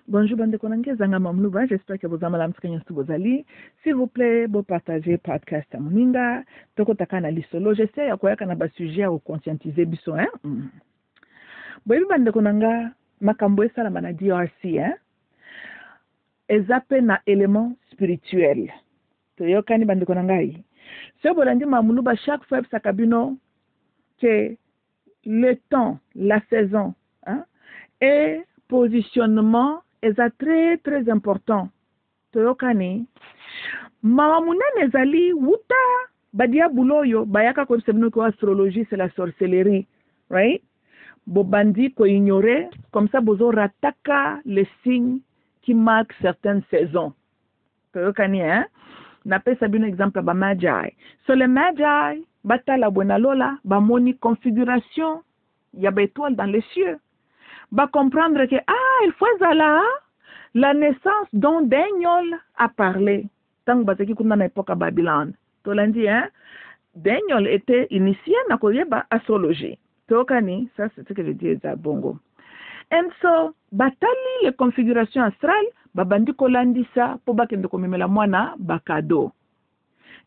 Bonjour, bande konange zanga mamluba. J'espère que vous avez la mskanya stubozali. S'il vous plaît, vous partagez podcast à moninga. Toko takana lisolo. J'essaie à quoi kana ba sujet à conscientiser biso, hein. Boyebi bande konanga makambo esala mana DRC, hein. Ezape na élément spirituel. Toyokani bande konanga yi. Se bolandi mamluba chaque fois sakabino que le temps, la saison, hein, et positionnement est très très important. Toyokani mama munene ezali wuta badia buloyo bayaka ko sebino ko astrologie c'est la sorcellerie, right? Bobandi ko ignorer comme ça bozo rataka les signes qui marquent certaines saisons. Toyokani hein? Na pesa bino exemple ba magi. So les magi batala bonalola ba moni configuration ya ba étoile dans les cieux. Va comprendre que il faut la naissance dont Daniel a parlé. Tant que c'est qu'on a époque à Babylone. Tu l'as dit, hein? Daniel était initié na koyeba astrologie. Tokani, ça c'est ce que je dis à Bongo. And so, batali les configurations astrales, babandi kolandi sa po bakende komemela mwana bakado.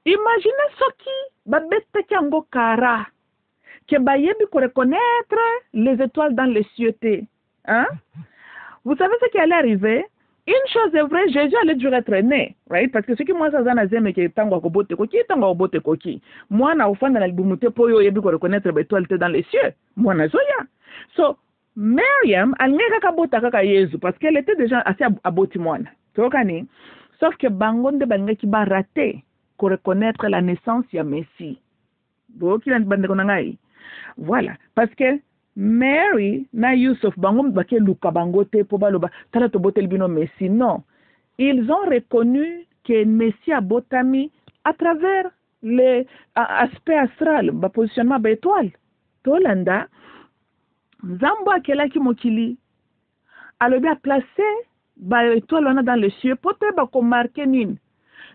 Imaginez ce qui babette kango kara. Que bayebi ko reconnaître les étoiles dans les cieux. Hein? Vous savez ce qui allait arriver? Une chose est vraie, Jésus allait toujours être né, right? Parce que ce qui moi ça zana zeme ke tango ko bote koki tango bote koki. Moi na ofanda na libumute poyo yebi ko reconnaître les étoiles dans les cieux. Moi na zoya. So Miriam alngeka ka bota kaka Yesu parce qu'elle était déjà assez aboti mwana. Tokani. Sauf que bangonde banga ki ba raté ko reconnaître la naissance ya Messie. Boki lan bande konangai. Voilà, parce que Mary na Yusuf bangom bake luka bangote po baloba tala to botel bino Messi. Non, ils ont reconnu que Messi a botami à travers les aspects astral, ba positionnement ba étoile. Tolanda Zambo akela ki mokili alobi a placé ba étoile on a dans les cieux pour te ba ko marquer nine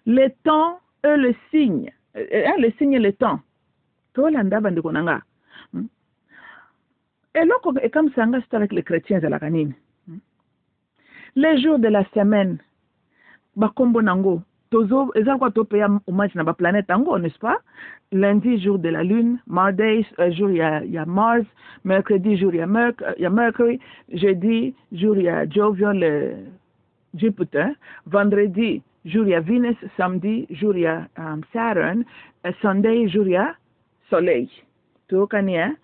le temps et le signe, le signe et le temps. Tolanda bande konanga. Et là, comme ça, c'est avec les chrétiens à la canine. Les jours de la semaine, bakombo nango, tozo, ezakwa to paya umach na ba planète ango, n'est-ce pas? Lundi, jour de la lune, mardi, jour il y a Mars, mercredi, jour il y a Mercury, jeudi, jour il y a Jovial, Jupiter, vendredi, jour il y a Venus, samedi, jour il y a Saturn, Sunday, jour il y a Soleil. To kani hein?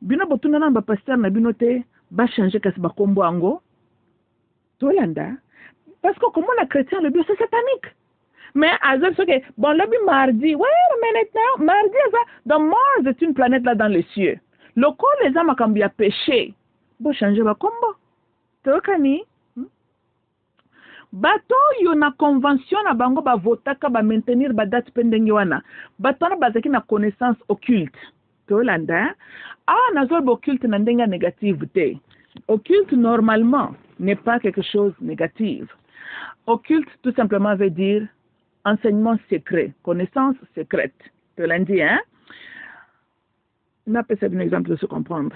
Bino botuna na ba pasteur na bino te ba changer kasi ba kombo ango to landa parce que comment la chrétien le bio c'est satanique mais azal ce que bon le bi mardi ouais mais maintenant mardi ça dans Mars c'est une planète là dans les cieux le corps les âmes quand bien péché bo changer ba kombo to kani bato yo na convention na bango ba votaka ba maintenir ba date pendenge wana bato na bazaki na connaissance occulte. Tolanda, nazol occulte na ndenga négative te. Occulte normalement n'est pas quelque chose de négatif. Occulte tout simplement veut dire enseignement secret, connaissance secrète. Tolandi, hein? N'a pas un exemple de se comprendre.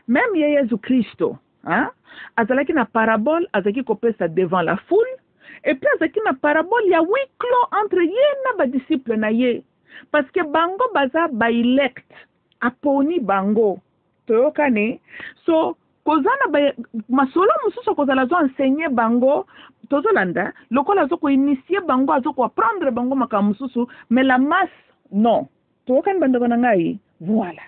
Même Jésus Christ, hein? Azalaki na parabole, azalaki kopé ça devant la foule, et puis azalaki na parabole, il y a huis clos entre yé na ba disciple na yé. Parce que bango baza ba elect. Aponi bango toyokane so kozana ba masolo mususu kozala zo enseigner bango tozolanda lokola zo ko initier bango azo ko apprendre bango maka mususu mais la masse non toyokane bando na ngai voilà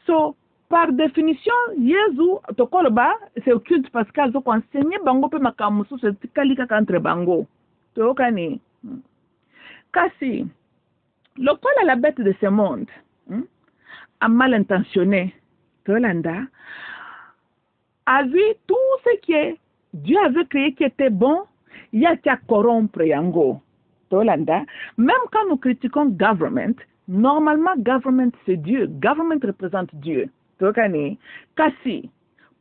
so par définition Yesu tokoloba c'est occulte parce qu'azo ko enseigner bango pe maka mususu tikalika entre bango toyokane kasi lokola la bête de ce monde a mal intentionné, Tolanda, a vu tout ce que Dieu avait créé qui était bon, il y a qu'à corrompre Yango. Tolanda, même quand nous critiquons government, normalement government c'est Dieu, government représente Dieu. Tokani, Kassi,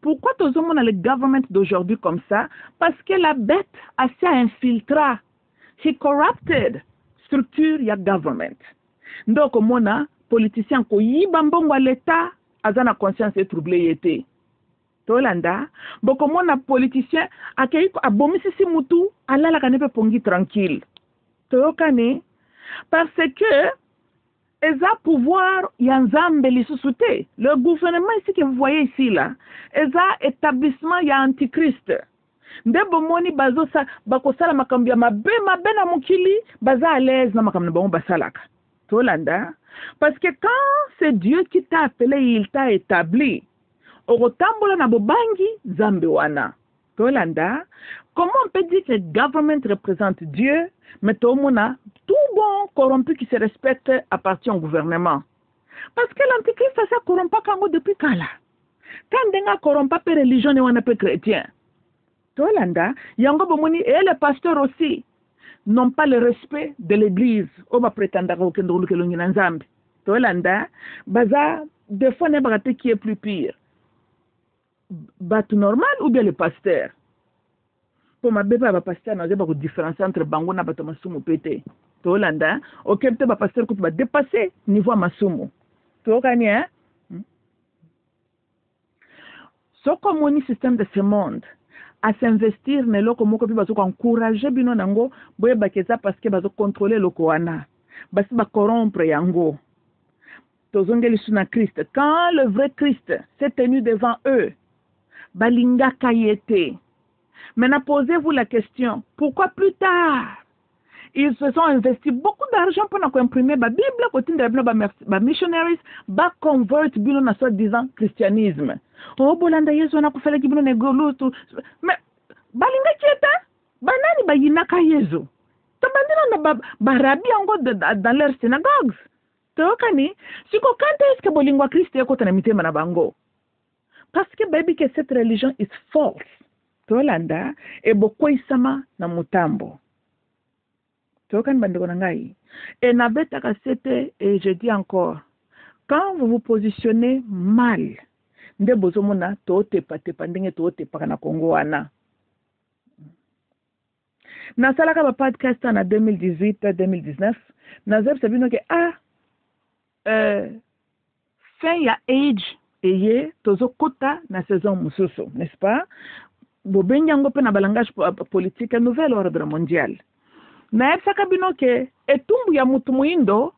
pourquoi tout le monde a le government d'aujourd'hui comme ça? Parce que la bête a s'est infiltré, he corrupted structure ya government. Donc mona politicien ko yiba mbongo l'état azana conscience et troublé été Tolanda, beaucoup na politicien akei abomisi si mutu ala la kanepe pongi tranquille. Toyokane parce que eza pouvoir yanzambe lisusu. Le gouvernement ici que vous voyez ici là, eza établissement ya antichrist. Nde bomoni bazo sa bakosala makambo ya mabe na mokili baza à l'aise na makambo bango basalaka. Tolanda, parce que quand c'est Dieu qui t'a appelé, il t'a établi. Orotambola na bobangi zambe wana. Tolanda, comment on peut dire que le gouvernement représente Dieu, mais tout le monde a tout bon corrompu qui se respecte appartient au gouvernement. Parce que l'antichrist ça corrompt pas kango depuis quand là. Quand denga corrompt pas per religion et wana pe chrétien. Tolanda, yango bomoni et les pasteurs aussi n'ont pas le respect de l'église. Oba prétendra au kendo ke longi nzambe. Tolanda, baza des fois ne bagate qui est plus pire. Batu normal ou bien le pasteur? Pour ma bébé ba pasteur na zeba ko différencier entre bango na bato masumu pété. Tolanda, OK peut-être ba pasteur ko ba dépasser niveau masumu. Tokani hein? So comme système de ce monde à s'investir ne loko moko pi bazo encourager bino nango boye bakeza parce que bazo contrôler loko wana. Basi ba corrompre yango. Tozongeli suna Christ. Quand le vrai Christ s'est tenu devant eux, balinga kayete. Maintenant, posez-vous la question, pourquoi plus tard ils se sont investis beaucoup d'argent pour imprimer la Bible, côté de la missionaries, ba convert bilo na soi-disant christianisme. Oh bolanda yesu na kufela kibino negolutu. Mais balinga kieta, banani bayina ka yesu. To bandina na barabi ango dans leurs synagogues. To kani, siko kante est-ce que bolingwa Christ yako na mitema na bango? Parce que baby que cette religion is false. Tolanda e bokoisama na mutambo. Tokan bandeko nangai. Et naveta kasete et je dis encore, quand vous vous positionnez mal, nde bozomona totepa ndenge totepa na Congo wana. Na salaka ba podcast en 2018-2019, na zeb sabino ke fin ya age eye tozo kota na saison mususu, n'est-ce pas? Bobenyango pe na balangage politique nouvel ordre mondial. Na epsaka bino ke etumbu ya mutu muindo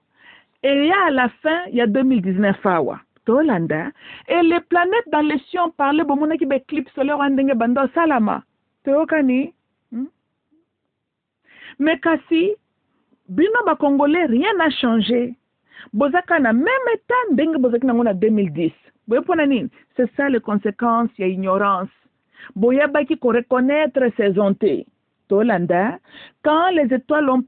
et ya à la fin ya 2019 awa. Tolanda et les planètes dans les cieux parlaient bomona ki be clip solaire andenge bando salama. Teokani mais kasi bino ba congolais rien n'a changé. Bozaka na même état ndenge bozaka na ngona 2010. C'est ça les conséquences, il y a ignorance. Boyaba qui reconnaître ses ontés. Tolanda, quand les étoiles ont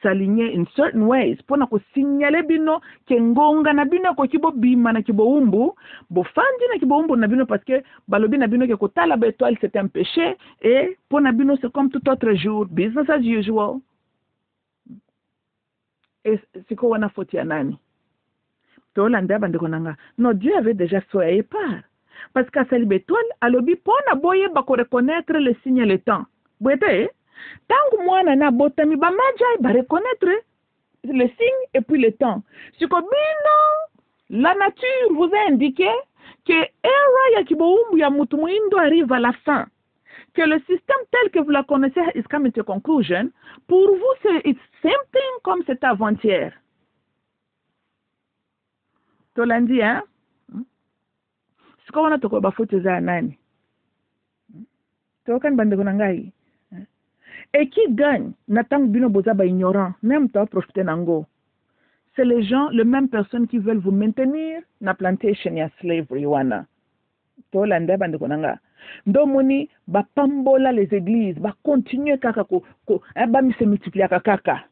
s'aligner in certain ways, pour na ko signaler bino kengonga na bino ko kibo bima na kibo umbu, bo fandi na kibo umbu na bino parce que balobi na bino ke ko tala ba étoile c'est un péché et pour na bino c'est comme tout autre jour, business as usual. Et c'est quoi wana faute ya nani? Tolanda bandeko nanga. Non, Dieu avait déjà soyé part. Parce qu'à cette étoile, à l'obi, pour na boye ba ko reconnaître le signe et le temps. Boete, tangu mwana na botami ba majai ba reconnaître le signe et puis le temps. Si ko bino, la nature vous a indiqué que era ya kiboumbu ya mutu muindo arrive à la fin. Que le système tel que vous la connaissez is coming to conclusion. Pour vous, c'est it's same thing comme c'était avant-hier. Tolandi, hein? C'est quoi on a toko ba faute za nani? Tokan bande konangai. Et qui gagne? Natang bino boza ba ignorant, même toi profiter nango. C'est les gens, les mêmes personnes qui veulent vous maintenir na plantation ya slavery wana. Tolanda bande konanga. Ndomoni ba pambola les églises, ba continuer kaka ba mi se multiplier kaka.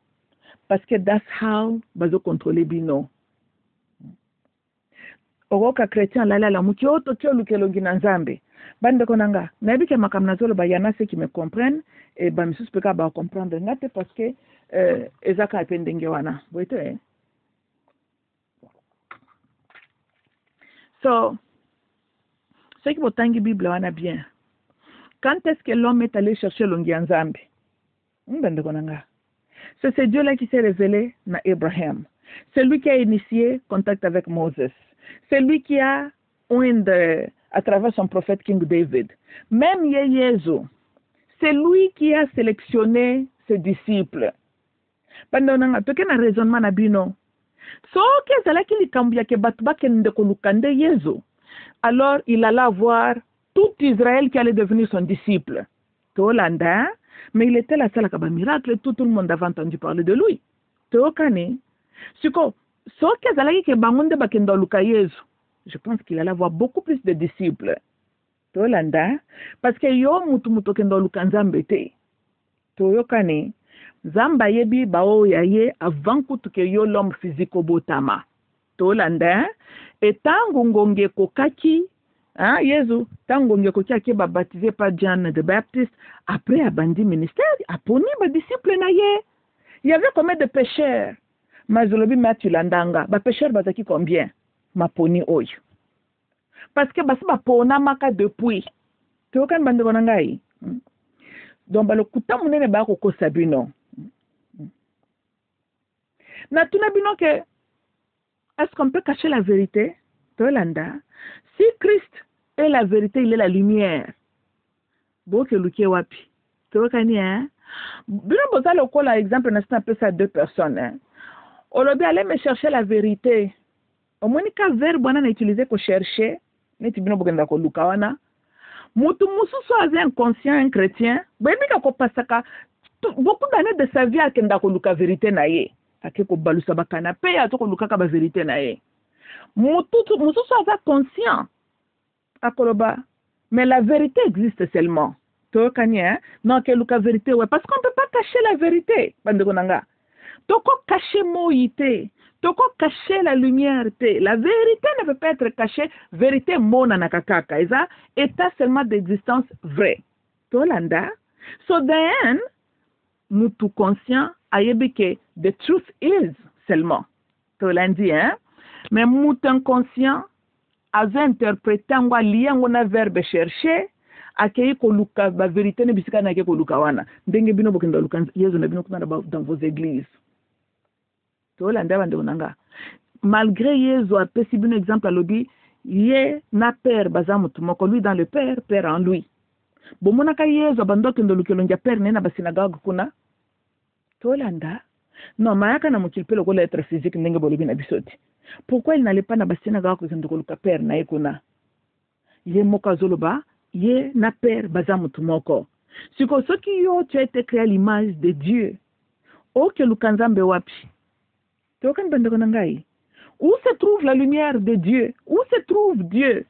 Parce que that's how bazo contrôler bino. Ogoka chrétien la mukioto kyo lukelongi na nzambe. Bande konanga, nabi ke makamnazolo ba yana ceux qui me comprennent et ba misus peka ba comprendre ngate parce que ezaka apendenge wana. Boite. So ceux qui botangi Bible wana bien. Quand est-ce que l'homme est allé chercher l'ongi nzambe? Bande konanga. C'est ce Dieu-là qui s'est révélé à Abraham. C'est lui qui a initié contact avec Moses. C'est lui qui a oint à travers son prophète King David. Même Jésus, c'est lui qui a sélectionné ses disciples. Pendant que na raisonnement na bino. So que zalaki likambu yake batu bakende kolukande Yesu. Alors il allait voir tout Israël qui allait devenir son disciple. Tolanda, mais il était la seule à miracle, tout le monde avait entendu parler de lui. Tokane. Siko, so que zalaki ke bangonde bakende luka Yesu. Je pense qu'il allait avoir beaucoup plus de disciples. Tolanda, parce que yo mutu kendo luka nzambe te. Toyokane. Zamba yebi bao yaye avant que yo l'homme physique botama. Tolanda et tango ngonge kokaki Yesu tango ngonge kokaki ba baptisé par John the Baptist après abandi ministère aponi ba disciple na ye. Il y avait combien de pécheurs? Mazolobi matulandanga ba pécheurs bazaki combien? Maponi oyo. Parce que basi ba pona maka depuis. Tokan bande bonangai. Donc ba le kuta munene ba ko sabino. Est-ce qu'on peut cacher la vérité? Tolanda. Si Christ est la vérité, il est la lumière. Bon, que Luke wapi. Tolokani, hein? Bien, vous allez au col, exemple, on a peu ça deux personnes. On va aller me chercher la vérité. Au moins, il verbe on a utilisé pour chercher. Mais tu bien buganda ko lukawana. Mutu musu soit inconscient, un chrétien. Ben, il beaucoup d'années de sa vie à kenda ko luka vérité na ye. Akeko balusa bakana pe ya to ko luka ka ba vérité na ye. Mutu soit conscient. Akoloba. Mais la vérité existe seulement. To kanya non que luka vérité ouais parce qu'on peut pas cacher la vérité. Bande konanga. Toko cacher moïté. Toko cacher la lumière te. La vérité ne peut pas être cachée. Vérité mona nakakaka. Eza état seulement d'existence vrai. Tolanda. So then mutu conscient ayebike the truth is seulement. Tolandi hein. Mais mutu inconscient avait interprété ngwa liango na verbe chercher akei ko luka ba vérité ne bisika na ke ko luka wana. Ndenge bino bokenda luka Yesu na bino kuna dans vos églises. Tolanda bande onanga. Malgré Yesu a pesi bino exemple alobi ye na père bazamutu moko lui dans le père en lui. Bomonaka Yesu abandoke ndo lukelonja père nena ba synagogue kuna. Tolanda. Non, mayaka na mukilpelo ko l'être physique ndenge bolobi na bisoti. Pourquoi il n'allait pas na ba synagogue ndo ko luka père na ekuna? Ye moka zoloba, ye na père bazamutu moko. Siko soki yo tu as été créé à l'image de Dieu. O ke lukanzambe wapi? Tokan bandeko nangai. Où se trouve la lumière de Dieu? Où se trouve Dieu?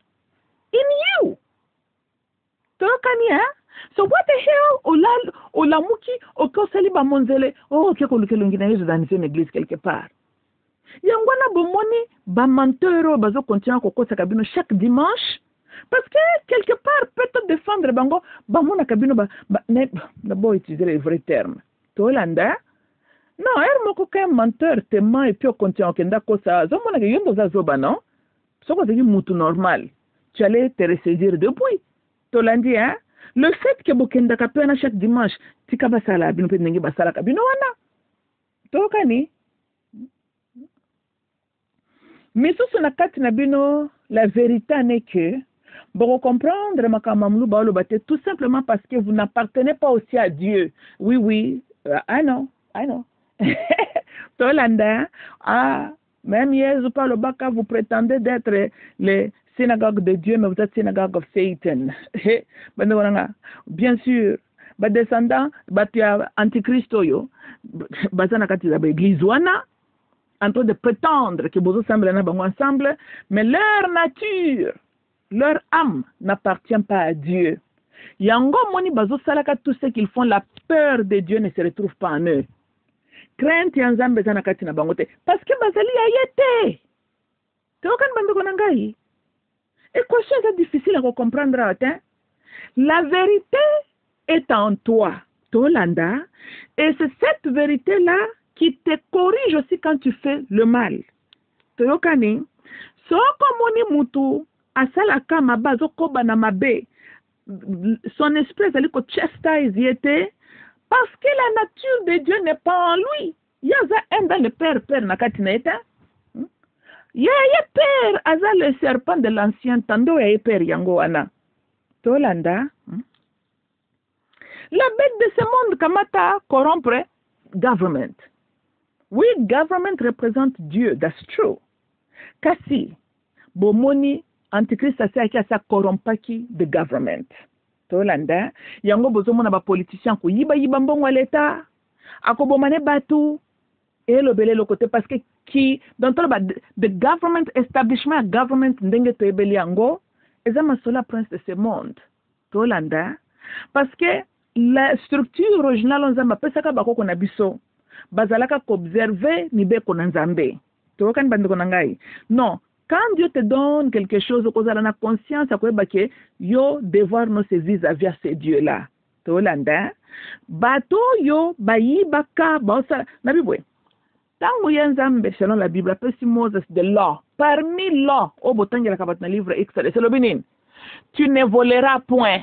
In you. Tokani hein? So what the hell? Ola muki okoseli ba monzele. Oh ke ko lukelongi na Yesu dans une église quelque part. Yangwana bomoni ba menteur bazo continuer kokosa kabino chaque dimanche parce que quelque part peut-être défendre bango ba mona kabino ne d'abord utiliser les vrais termes. Tolanda. Non, elle m'a coquin menteur tellement et puis on continue à kenda kosa. Zomona ke yondo za zoba non? Soko zeki mutu normal. Tu allais te ressaisir depuis. Tolandi hein? Le fait que bokenda kapena chaque dimanche, tika basala bino pe ndenge basala kabino wana. Tokani. Mais sous na kati na bino, la vérité n'est que pour comprendre makamamlu ba lobate tout simplement parce que vous n'appartenez pas aussi à Dieu. Oui, I know. Tolanda, même Jésus parle baka, vous prétendez d'être les synagogues de Dieu, mais vous êtes synagogue of Satan. Bien sûr, ba descendant, ba tia antichristo yo, bazana kati za église wana, en train de prétendre que vous semblez ensemble, mais leur nature, leur âme n'appartient pas à Dieu. Yango moni bazo salaka tout ce qu'ils font, la peur de Dieu ne se retrouve pas en eux. Crainte yanzambe zana kati na bangote parce que bazali ayete. Tokan bandoko nangai. Équation est difficile à comprendre hein? La vérité est en toi, Tolanda, et c'est cette vérité là qui te corrige aussi quand tu fais le mal. Tokani, soko moni mutu asala kama bazo koba na mabe. Son esprit est allé ko chastise yete. Parce que la nature de Dieu n'est pas en lui. Il y a un dans le père na katina eta. ye père aza le serpent de l'ancien temps ndo ye père yango wana tolanda la bête de ce monde kamata corrompre government. Oui, government représente Dieu, that's true. Kasi bomoni antichrist asa corrompaki the government tolanda yango bozomona ba politiciens ko yiba mbongo l'État akobomane batu elobele le côté parce que qui dans the government establishment government ndenge toyebeli yango eza masola prince de ce monde tolanda parce que la structure originale nzamba pesaka bakoko na biso bazalaka qu'observer ni beko na nzambe tokani bandeko na ngai non. Quand Dieu te donne quelque chose, tu as la conscience que yo devoir nous saisir via ces dieux-là. Tolanda, bato yo bayi baka bosa na Bible. Tango yanzambe selon la Bible, appelle Moses de law. Parmi law, au botangi la kabat na livre Exode, c'est le binin. Tu ne voleras point.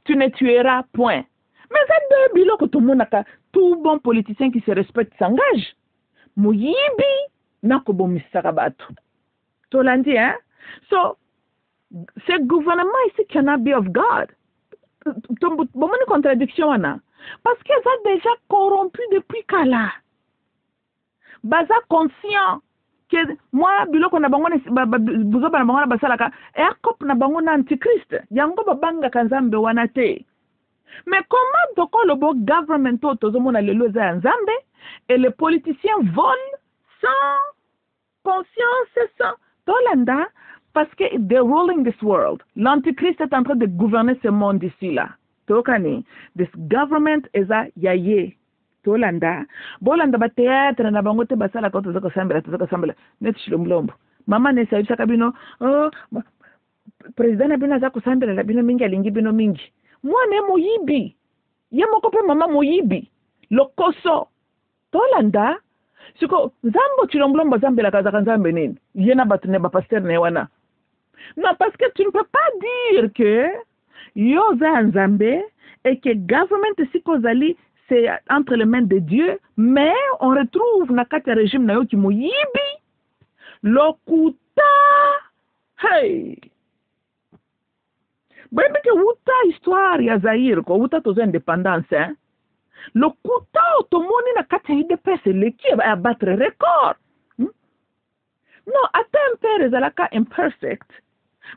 Tu ne tueras point. Mais ça deux bilo que tout le monde a tout bon politicien qui se respecte s'engage. Muyibi nako bomisaka bato. Tolandi, hein? So, ce gouvernement ici cannot be of God. Bon, une contradiction, hein? Parce qu'ils ont déjà corrompu depuis Kala. Baza conscient que moi, bilo qu'on a bangone, buzo ba bangona basalaka, et akop na bangona antichrist. Yango babanga kanzambe wanate. Mais comment donc le beau government tout monde a le loza nzambe et les politiciens volent sans conscience, sans Tolanda, parce que they're ruling this world. L'antichrist est en train de gouverner ce monde ici-là. Tokani, this government is a yaye. Tolanda, bolanda ba théâtre na bangote basala ko tozaka sambela. Net shilomlombo. Mama ne sa bisaka bino, oh, président na bino za ko sambela na bino mingi alingi bino mingi. Mwana moyibi. Ye moko pe mama moyibi. Lokoso. Tolanda, siko nzambo chilomblombo zambela kaza nzambe nini yena batune ba pasteur ne wana non parce que tu ne peux pas dire que yo za nzambe et que government siko zali c'est entre les mains de Dieu mais on retrouve na kati régime na yo ki moyibi lokuta hey bébé que wuta histoire ya Zaïre ko wuta tozo indépendance hein. Le couteau, tout le monde n'a qu'à c'est l'équipe à battre record. Non, attends, père, c'est imperfect.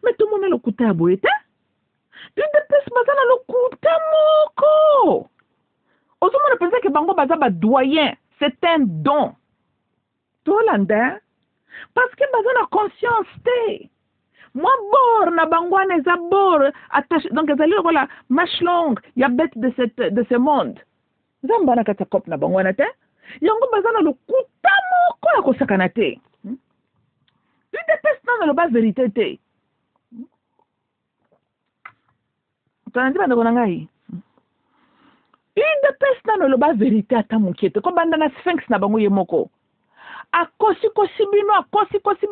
Mais tout le monde a le couteau à boire. Une dépêche, mais ça le couteau moko. Au moment où on pense que Bango Baza doyen, c'est un don. Tout l'anda. Parce que Baza a conscience, moi, bord, na Bangouane, za bord, attaché. Donc, ils allaient voilà, marche longue, il y a bête de ce monde. Zambana kata kop na bangwana te yango bazana lo kutamo ko ya kosakana te une dépêche na lo ba vérité te tanandi bana kona ngai une dépêche na lo ba vérité ata mukete ko banda na sphinx na bango yemoko akosi kosi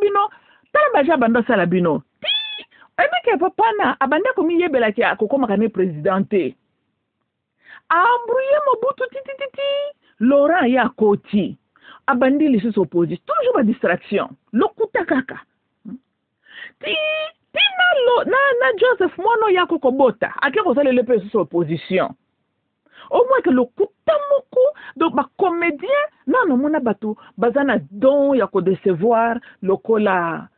bino tala baja bando sala bino ti emeke papa na abanda ko mi yebela ki akokoma kane présidenté embrouillé Mobutu titi Laurent ya koti abandi les sous opposés toujours ma distraction lokuta kaka ti na Joseph Mono ya kokobota akeko sala le sous opposition au moins que lokuta moko donc ba comédien non mona batu bazana don ya ko décevoir lokola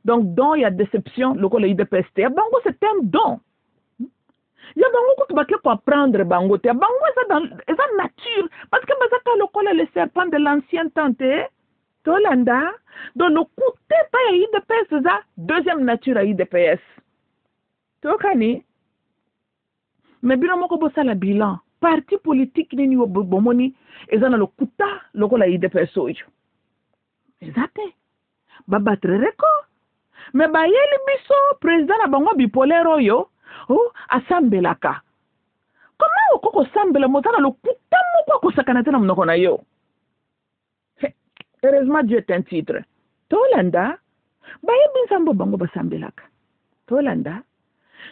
donc don ya déception lokola IDPST bango c'est un don. Il y a bango qui va apprendre bango te bango est dans nature parce que bazaka lokola le serpent de l'ancien temps tolanda donc le côté pas IDPS ça deuxième nature à IDPS tokani mais bino moko bosala bilan parti politique nini bomoni ezana le kuta lokola IDPS oyo ezate babatre record mais bayeli biso président na bango bipolaire oyo oh asambelaka comment okoko sambela mozana lo kutamu kwa kosakana tena mnoko na yo heureusement Dieu est un titre tolanda bayebi nsambo bango basambelaka tolanda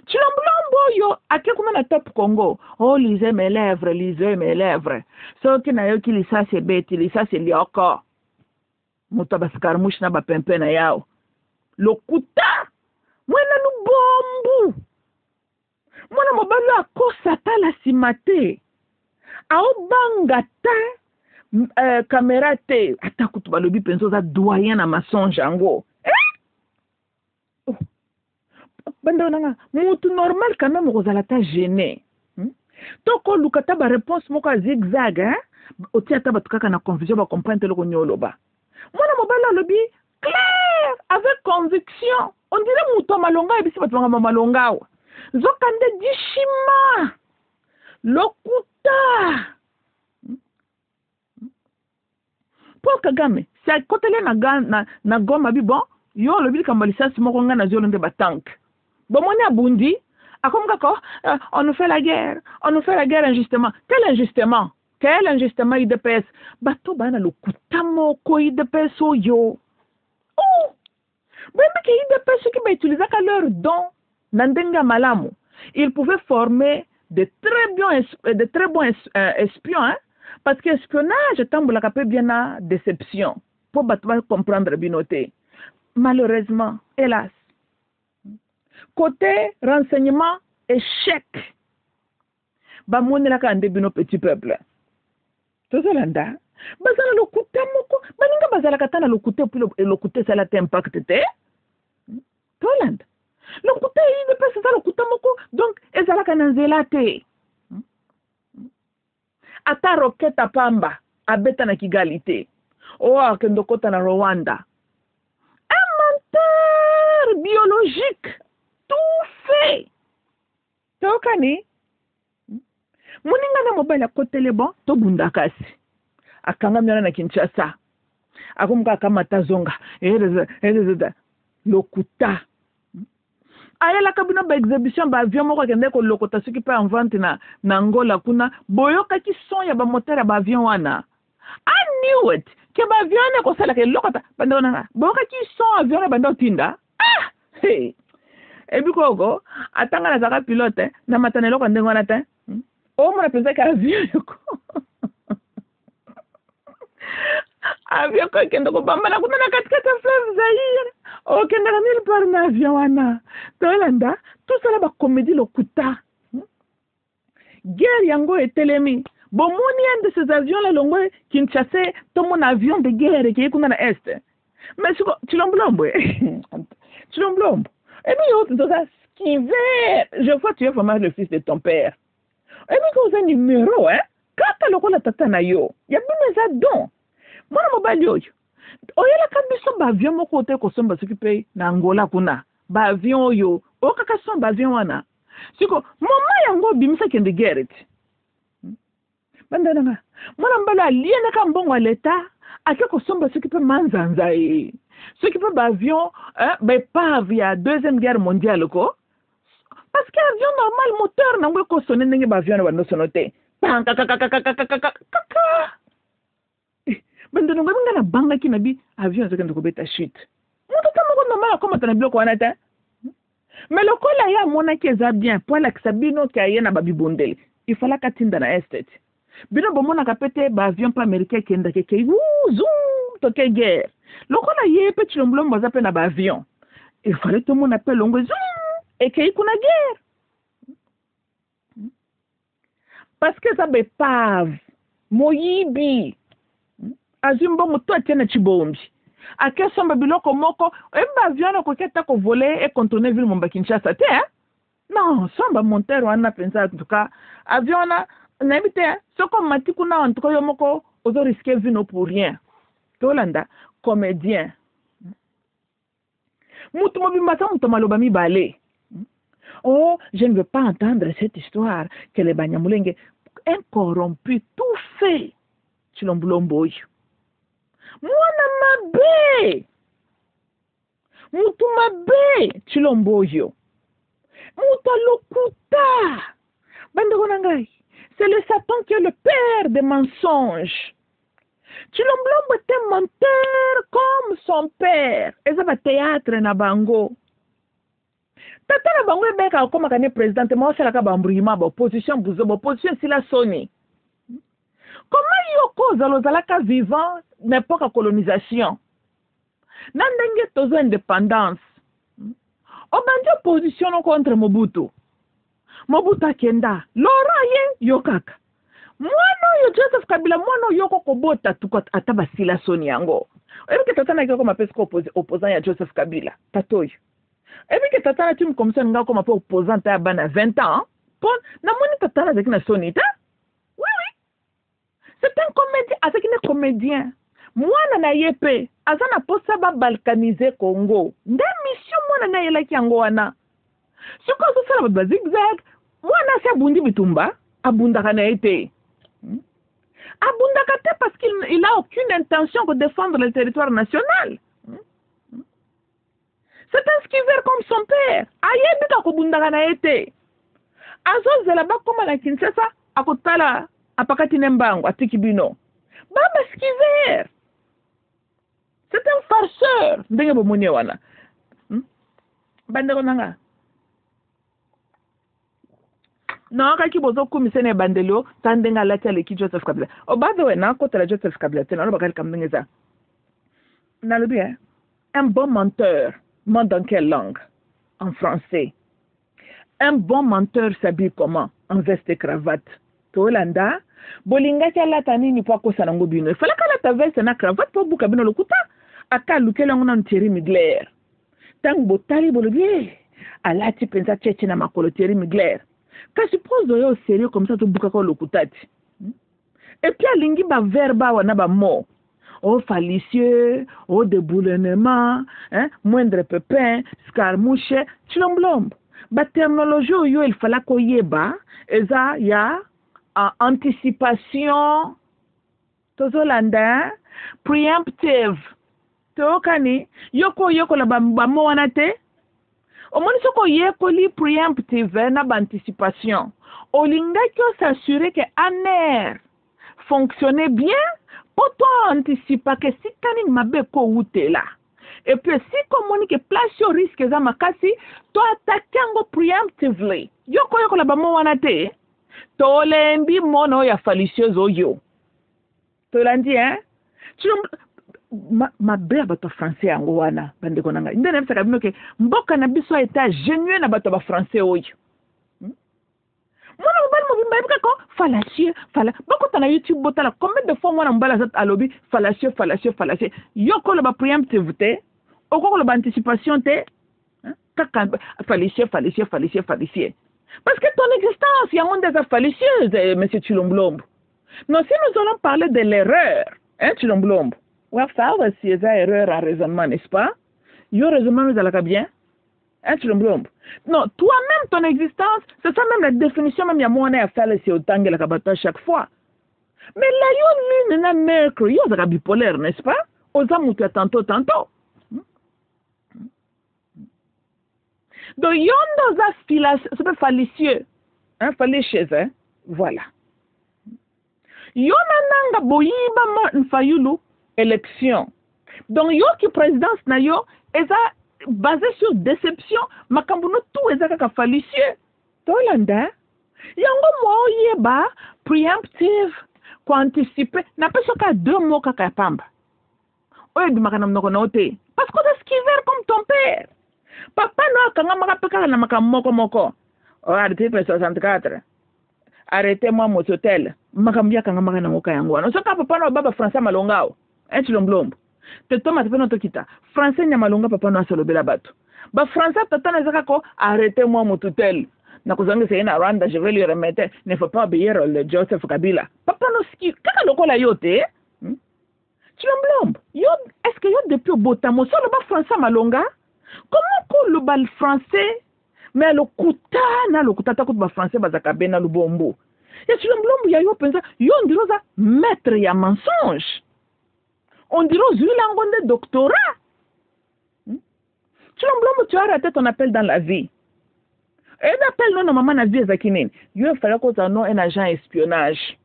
chilombolombo yo akekuma na top Congo oh lisez mes lèvres so ki na yo ki lisa se beti lisa se lioko moto baskarmushi na bapempe na yao lokuta mwana lubombu mwana mobali akosa tala simate aobanga ta kamera te ata kutu balobi penzo za doyen na mensonge yango banda nanga mutu normal quand même kozala ta gêné toko lukata ba réponse moko zigzag oti ata batu kaka na confusion ba comprendre loko nyoloba mwana mobali alobi clair avec conviction on dirait mutu malonga ebisi batu ngama malonga zokande dishima lokuta Paul Kagame si akotele na goma bi bon yo lobi kambalisa simoko nga na zolo nde batank bomoni abundi akomka ko on nous fait la guerre injustement quel injustement IDPS bato bana lokuta moko IDPS oyo même que IDPS qui ba utiliser leur don na ndenga malamu ils pouvaient former de très bons espions hein? Parce que espionnage tambola kapé bien na déception pour bato comprendre binoté malheureusement hélas côté renseignement échec bamonela ka ndebino petit peuple tozolanda bazala lokuta moko baninga bazala katana lokuta puis lokuta ça la impact te tolanda lokuta il peut ça lokuta moko donc ezala kana nzela te ata roketa pamba abeta na Kigali te akendo kota na Rwanda un menteur biologique tout fait tokani muninga na mobile akotele bon to bunda kasi akanga myana na Kinshasa akumka kama tazonga lokuta ayela kabina ba exhibition ba avion moko kende ko lokota soki pa en vente na Angola kuna boyoka ki son ya ba moteur ya ba avion wana I knew it ke ba avion ne ko sala ke lokota bandona boyoka ki son avion ba ndo tinda hey ebi koko atanga na zaka pilote na matanelo ko ndengo na te o mo na pensa ka avion ko avion ko kende ko bamba na kuna na katikata fleuve Zaire kende na mille par na avion wana tolanda tout ça la ba comédie lokuta guerre yango etelemi bomoni un de ces avions là longo Kinshasa to mon avion de guerre qui est kuna na est mais Chilombo et puis autre ça skiver je vois tu es vraiment le fils de ton père et puis qu'on a numéro quand le la tata na yo ya bime za don mwana mobali oyo oyela kabiso ba avion moko te ko somba s'occuper na Angola kuna ba avion oyo okaka somba avion wana siko mama yango bimisa kende geret bandana mwana mbala aliena ka mbongo leta ake ko somba s'occuper manzanza s'occuper ba avion ba épave ya deuxième guerre mondiale ko parce que avion normal moteur na ngwe ko sonne ndenge ba avion ba no sonote bandana ngwe ngana banga kinabi avion zokende ko beta chute moto tamoko normal comme tana biloko wana ta mais le kola ya mona ki eza bien pour la sabino ki ayena ba bibondele il fallait katinda na estate bino bomona kapete ba avion pa américain kenda ke zoom to ke guerre le kola ye pe Chilombo za pe na ba avion il fallait tout mon appel longo zoom et ke kuna guerre parce que ça be pave moyibi azimbo muto atena chibombi akesomba biloko moko emba avion ko keta ko voler et contourner ville Momba Kinshasa te non somba monteur wana pensa en tout cas avion na imite soko matiku na en tout cas yo moko ozo risquer vino pour rien tolanda comédien mutu mobimba sa mutu maloba mibale je ne veux pas entendre cette histoire que les Banyamulenge incorrompu tout fait Chilombo mwana mabe mutu mabe Chilombo mutu lokuta bandeko na ngai c'est le Satan qui est le père des mensonges Chilombo était menteur comme son père eza ba théâtre na bango tata na bango ebeka koma kane présidente mo sala ka bambrima ba opposition buzo ba opposition sila soni comment yoko zalozalaka vivant n'importe colonisation Nandenge tozo indépendance. Obandi opposition contre Mobutu. Mobutu akenda. Laurent ye yokaka. Mwana yo Joseph Kabila mwana yoko kobota tuko atabasila soni yango. Ebike tatana yoko mapesi ko opposant ya Joseph Kabila. Tatoyo. Ebike tatana tu mkomisa nga ko mapo opposant ya bana 20 ans. Pon na moni tatana zekina soni ta? Oui oui. C'est un comédien, avec un comédien. Mwana na yepe azana posa ba balkaniser Congo. Nda mission mwana na yela ki yango wana. Siko so sala ba zigzag. Mwana se abundi bitumba, abundaka na ete. Abundaka te parce qu'il a aucune intention de défendre le territoire national. C'est un skiveur comme son père. Ayebi ka kubundaka na ete. Azo zela ba koma na Kinshasa akotala apakati nembango atikibino. Baba skiveur. C'est un farceur. Ndenge bomoni wana. Bandeko nanga. Non, kaki bozo kumisene bandelo tandenga lati le ki Joseph Kabila. Oh by the way, na kota la Joseph Kabila tena no bakali kamdengeza. Na le bien. Un bon menteur ment dans quelle langue? En français. Un bon menteur s'habille comment? En veste et cravate. Tolanda bolinga kala tanini po ko sanango bino. Fala kala ta veste na cravate po buka bino lokuta. Aka lukela ngona ntiri Migler. Tang botali bolobie. Alati pensa cheche na makolo Thierry Migler. Quand je suppose au sérieux comme ça, tu bouka ko lokutati. Et puis alingi ba verba wana ba mot. Oh falicieux, oh déboulonnement, hein, moindre pépin, scarmouche, chilomblombe. Ba terminologie yo il fallait ko yeba, eza ya anticipation, tozolanda, preemptive. Tokani, yoko la ba mot wana te. Au moins, ce qu'on y est préemptive na anticipation. Olinga qui s'assurer que un air fonctionnait bien, pour toi anticiper que si tu mabe ko ute là. Et puis si communique place au risque za makasi, toi attaquango preemptively. Yoko la ba mo wana te. To lembi mono ya falicieuse oyo. To landi hein? Ma belle bato français yango wana bandeko nanga ndene msaka bino ke mboka na biso eta genuine na bato ba français oyo mwana mbali mo bimba bika ko fallacieux fala bako tana YouTube botala combien de fois mwana mbala zat alobi fallacieux yoko le ba preemptive te okoko le ba anticipation te kaka fallacieux parce que ton existence yango ndeza fallicieuse monsieur Chilomblombo. Non, si nous allons parler de l'erreur hein Chilomblombo. Ouais, ça va si c'est erreur en raisonnement, n'est-ce pas? Yo raisonnement nous allons bien. Hein, tu l'emblombe. Non, toi-même, ton existence, c'est ça même la définition, même il y a moins à faire c'est autant que la cabata chaque fois. Mais là, yo lune na mercredi, yo c'est bipolaire, n'est-ce pas? Aux âmes tu as tantôt. Donc, yo dans un filasse, c'est pas falicieux. Hein, falicieux, hein? Voilà. Yo nananga boyiba mo nfayulu. Élection. Donc, yo qui présidence na yo, eza basé sur déception, makambuno tout eza kaka falicieux. Tolanda, yango mo yeba, preemptive, ko anticiper, na peso ka 2 mots kaka pamba. Oye bi makana mnoko na ote. Parce que c'est skiveur comme ton père. Papa no kanga makapeka na makamoko. Oh, article 64. Arrêtez-moi mon hôtel. Makambia kanga makana moka yango. No soka papa no baba Français malongao. Un Chilomblombo. Te toma te peno kita. Français nyamalonga papa no asolobela bato. Ba Français tatana zaka ko arrêtez-moi mon hôtel. Na kuzange c'est na Rwanda je vais lui remettre. Ne faut pas obéir le Joseph Kabila. Papa no ski kaka lokola yote. Chilomblombo. Yo est-ce que yo depuis botamo solo ba Français malonga? Comment ko le bal français mais le kuta ta ko ba Français bazaka bena lubombo. Ya Chilomblombo ya yo pensa yo ndiroza maître ya mensonge. On dirait aux huiles doctorat. Chilomblombo, tu as raté ton appel dans la vie. Et l'appel non maman na vie zakinin. Il fallait qu'on ait un agent espionnage.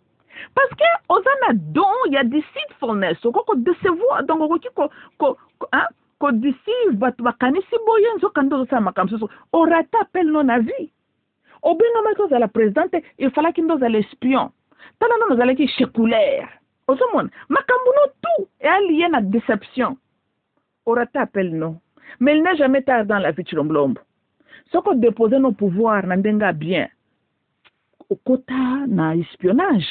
Parce que aux ana don il y a des deceitfulness. Ko décevoir donc ko deceive ba kanisi boyen zo kando sa makamso. On raté appel non na vie. Au benga mato za la présidente, il fallait qu'il nous allait espion. Tala non nous allait qui chécoulaire. Osomon, makambuno tout est lié à la déception. aura appel non. Mais il n'est jamais tard dans la vie Chilombolombo. Ce qu'on déposer nos pouvoirs n'endenga bien. Au quota na espionnage.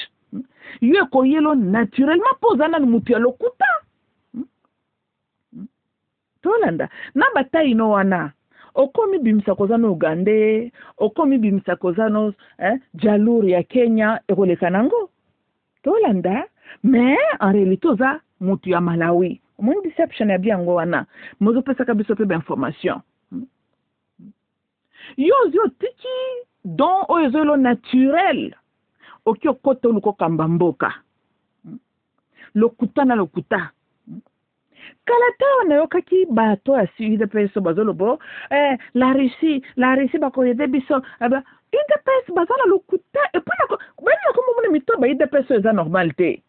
Yo koyelo naturellement posana mutia lo kuta. Tolanda na bataille no wana. Okomi bimisa kozano Uganda, okomi bimisa kozano Jaluri ya Kenya ekoleka Tolanda, mais en réalité oza mutu ya Malawi. Mon deception ya biango wana. Mozo pesa kabiso pe information. Yo tiki don oyo naturel. Okyo koto luko kambamboka. Lokuta na lokuta. Kalata wana yokaki bato asi UDPS bazolobo la Russie bako yede biso UDPS bazala lokuta et puis bana ko mo mito ba UDPS eza normalité.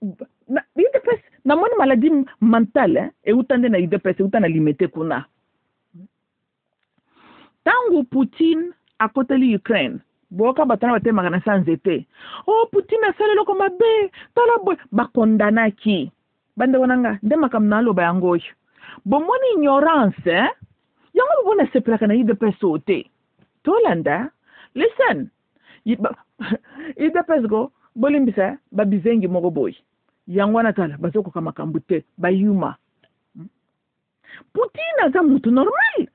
UDPS na moni maladie mentale et utande na UDPS utana limité kuna. Tangu Poutine akoteli Ukraine boka batana batema kana sanzete. Oh Poutine asale loko mabe tala boy bakondana ki. Bande wananga ndema kamnalo bayangoyo. Bomoni ignorance yango bona seplaka na UDPS ote. Tolanda listen. UDPS go bolimbisa babizengi moko boy. Yango na tala bazoko kama kambute bayuma. Poutine aza mutu normal.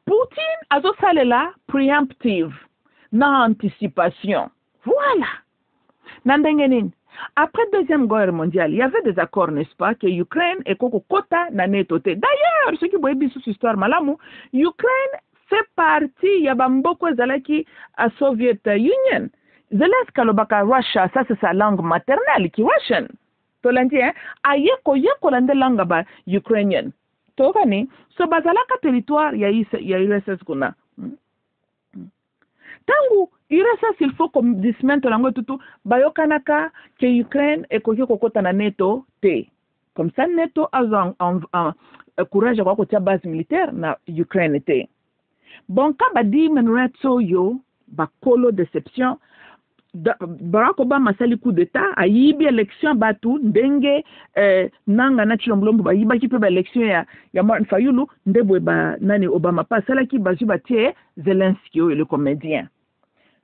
Poutine azo salela preemptive na anticipation. Voilà. Nandengenin. Après la Deuxième Guerre mondiale, il y avait des accords, n'est-ce pas, que l'Ukraine et Kota n'a netoté. D'ailleurs, ceux qui voient bien cette histoire, malamu, l'Ukraine fait partie, il y a beaucoup de à Soviet Union. Zelensky Lobaka Russia, ça c'est sa langue maternelle, qui est Russian. Tolandi, hein, ayeko lande langue ba ukrainienne. Tokani, so bazalaka territoire, il y a URSS kuna. Tangu URSS il faut comme dismente lango tutu bayokanaka que Ukraine et kokota na NATO te. Comme ça NATO a un courage kwa kotia base militaire na Ukraine te. Bon ka badi menretso yo ba kolo deception Barack Obama sali coup d'état a yibi élection batu ndenge nanga na Chilombolombo ba yiba ki pe ba élection ya Martin Fayulu ndebwe ba nani Obama pa sala ki bazu batie Zelensky le comédien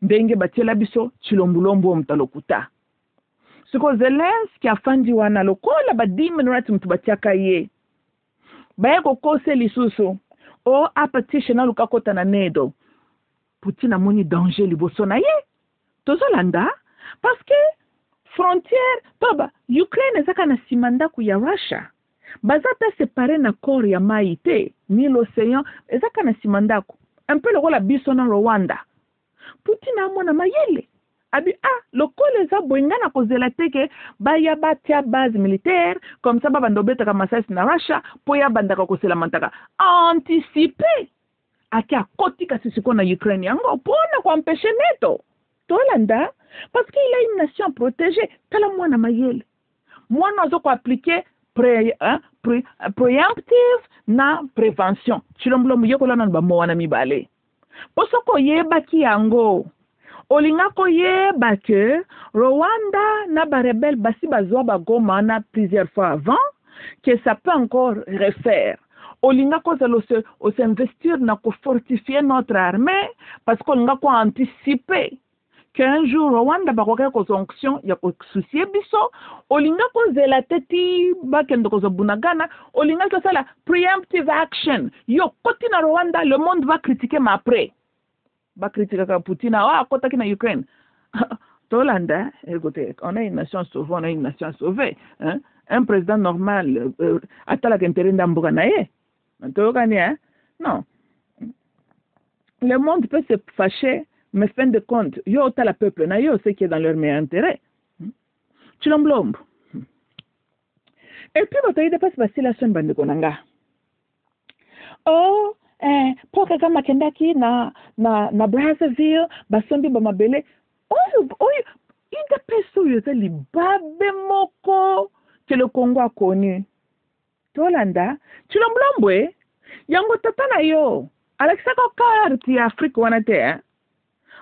ndenge batiela biso Chilombolombo mtalokuta siko Zelensky afandi wana lokola ba diminrat mtubatiaka ye bayeko kose lisusu o apetition na lukakota na nedo Poutine amoni danger liboso na ye tozolanda parce que frontière toba Ukraine ezaka na simanda ku ya Russia bazata séparé na corps ya maite ni l'océan ezaka na simanda ku un peu lokola biso na Rwanda Poutine amona mayele abi lokole za boingana kozela teke baya batia base militaire comme ça babando beta ka masasi na Russia po ya bandaka kosela mantaka anticiper akia kotika sisiko na Ukraine yango pona kwa empêcher neto Tolanda parce qu'il a une nation protégée tala mwana mayele mwana zo ko appliquer preemptive na prévention Chilombolombo yekola na ba mwana mibale posoko yeba ki yango olinga ko yeba que Rwanda na ba rebelle basi bazwa ba Goma na plusieurs fois avant que ça peut encore refaire olinga ko s'investir na ko fortifier notre armée parce qu'on a ko anticiper qu'un jour Rwanda bakoka ko sanction ya ko soucier biso olinga ko zela teti bakendo ko bunagana olinga ko sala preemptive action yo koti na Rwanda le monde va critiquer mais après va critiquer ka Poutine kota ki na Ukraine Tolanda écoutez on a une nation sauvée on a une nation sauvée hein un président normal atala qu'intérêt ndambuka na ye tokani hein non le monde peut se fâcher mais fin de compte, yo ta la peuple na yo ce qui est dans leur meilleur intérêt. Chilombolombo. Et puis bataille de passe passer la semaine bande konanga. Oh, pour que kama kendaki na Brazzaville, basombi ba mabele. Oh, il de peso yo li babe moko que le Congo a connu. Tolanda, Chilombolombo yango tata na yo. Alexa ko carte Afrique wana te hein.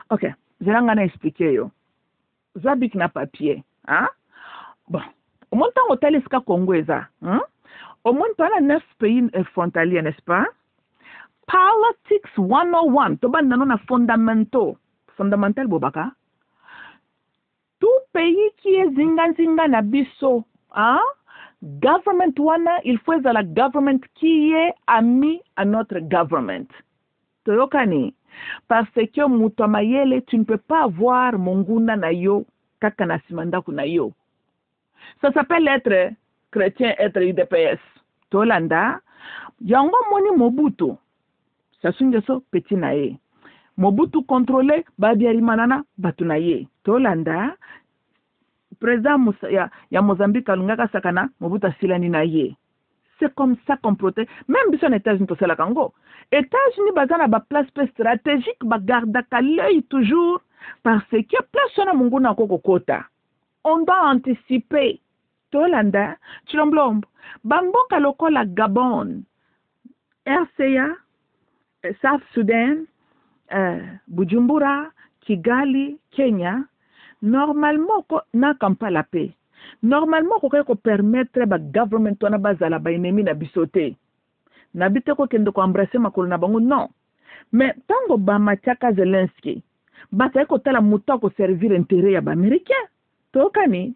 Ok, je vais vous expliquer. Zabik na papier. Hein? Bon, au montant au téléska Congo, Au moins, tu as 9 pays frontaliers, n'est-ce pas? Politics 101. Tu as na fondamentaux. Fondamental, Bobaka. Tout pays qui est zinga na biso, hein? Government wana, il faut être la government qui est ami à notre government. Toyokani. Parce que mutomayele, tu ne peux pas avoir monguna na yo, kakana simandaku na yo. Ça s'appelle être chrétien, être IDPS. Tolanda, yango moni Mobutu. Ça sunge so petit na ye. Mobutu contrôlé, babiari manana, batu na ye. Tolanda, président ya Mozambique alungaka sakana, Mobutu asilani na ye. C'est comme ça qu'on protège. Même si on est États-Unis, c'est la Congo. États-Unis, bazana ba place stratégique, ba garde à l'œil toujours, parce que place on a munguna koko kota. On doit anticiper. Tolanda, Chilomblombo, Bamboka lokola Gabon, RCA, South Sudan, Bujumbura, Kigali, Kenya, normalement, n'a pas la paix. Normalement, on peut permettre ba government na bazala ba ennemi na bisote. Na bite ko kendo ko embrasser makolo na bango non. Mais tango ba machaka Zelensky, ba ta ko tala muto ko servir intérêt ya ba américain. Tokani.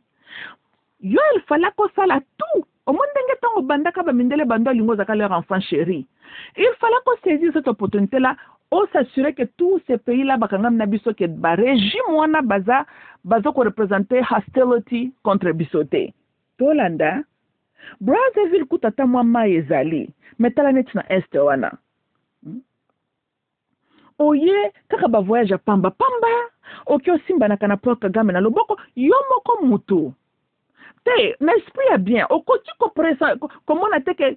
Yo il fallait ko sala tout. Au moins ndenge tango bandaka ba mindele bando lingo zaka leur enfant chéri. Il fallait ko saisir cette opportunité là. On s'assurer que tous ces pays-là, bakangam na biso ke ba régime wana baza ko représenter hostility contre bisote. Tolanda, Brazzaville kutata mwa maezali, metala net na este wana. Oye, kaka ba voyage pamba, oki osimba na kana Paul Kagame na loboko, yo moko mutu. Te, n'esprit ya bien, okoti ko presa, comment on a te que